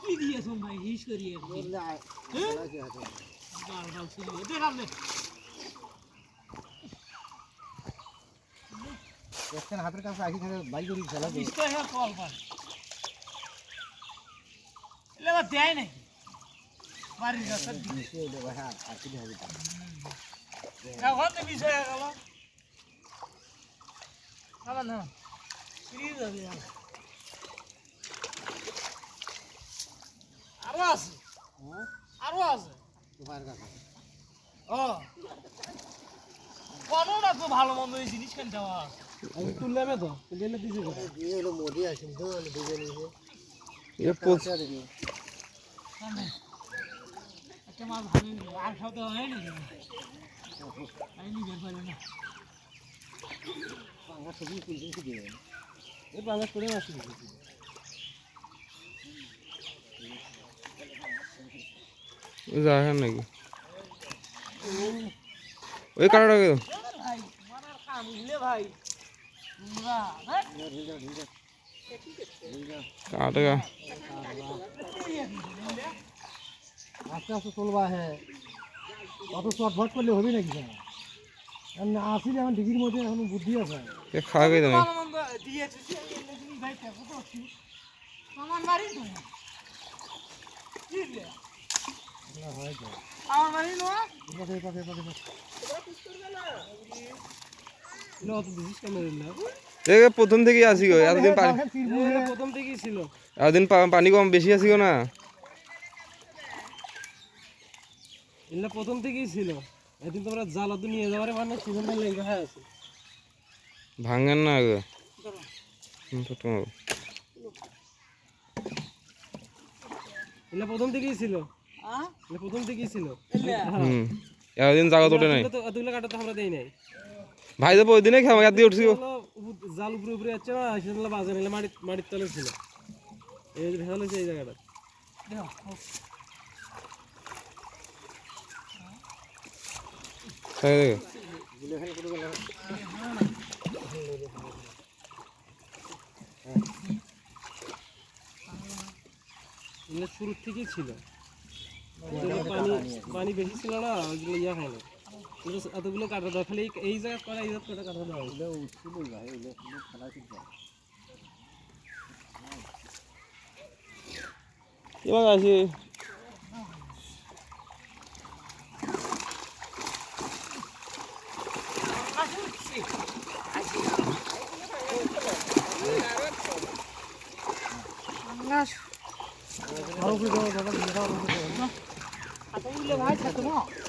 কি দিয়েছ ভাই হিস করিয়ে হাতের কাছে আসি থাকে বাই করি খেলা দেয় নাকি বাড়ির কাছে বিষয় গেল না আরো আছে আরো আছে ও কোনটা তো ভালো মন্দ এই জিনিস কেন দেওয়া তুললামে তো দিলে দিছে হলো মোদি আসেন তো বুঝে নিয়ে এ পৌঁছা দিবি একটা মাছ ভালো আর সাথে হয় না আমি নিয়ে পারি না পাঙ্গা সবই তুলতে কি দিবেন এই পাঙ্গা করে আসি যাহেন নাকি ওই কাটাটা ভাই মানার কাম ইলে ভাই তোমরা কাটা আস্তে আস্তে চলবা হ্যাঁ অত চটফট করলে হবে নাকি না আসি যেমন ডিগ্রির মধ্যে এখন বুদ্ধি আছে খাওয়াবে তুমি আমার বাড়ি তো আমার বাড়ি নয় প্রথম থেকেই আসি গো এতদিন প্রথম থেকেই ছিল এতদিন পানি কম বেশি আসি গো না এগুলো প্রথম থেকেই ছিল এদিন তোমরা জাল তো নিয়ে যাওয়ার মানে সিজনটা লেগে হয়ে আছে ভাঙেন না গো এগুলো প্রথম থেকেই ছিল প্রথম থেকেই ছিল এতদিন জায়গা তোটে নাই এতগুলো কাটা তো আমরা দেই নাই ভাই যাবো ওই দিনে খাওয়া দিয়ে উঠছি জাল উপরে উপরে যাচ্ছে না সেগুলো বাজে নিলে মাটির তলে ছিল এই যে ভেজাল হয়েছে এই জায়গাটা শুরুর থেকেই ছিল পানি বেশি ছিল না ওইগুলো ইয়া হয় না এতগুলো কাটা দাও খালি এই জায়গা করা এই জায়গা কাটা দাও এবার আসি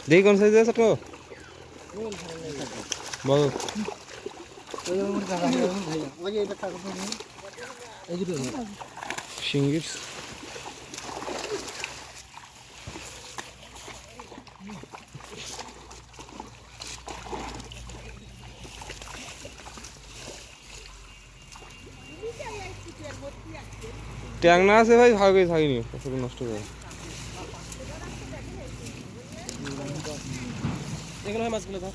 দেখি কোন সাইজ আছে তো বল শিঙ্গির ট্যাংনা আছে ভাই, ভালো করে থাকিনি, কতক্ষণ নষ্ট করে। এগুলো হয় মাছগুলো ধর।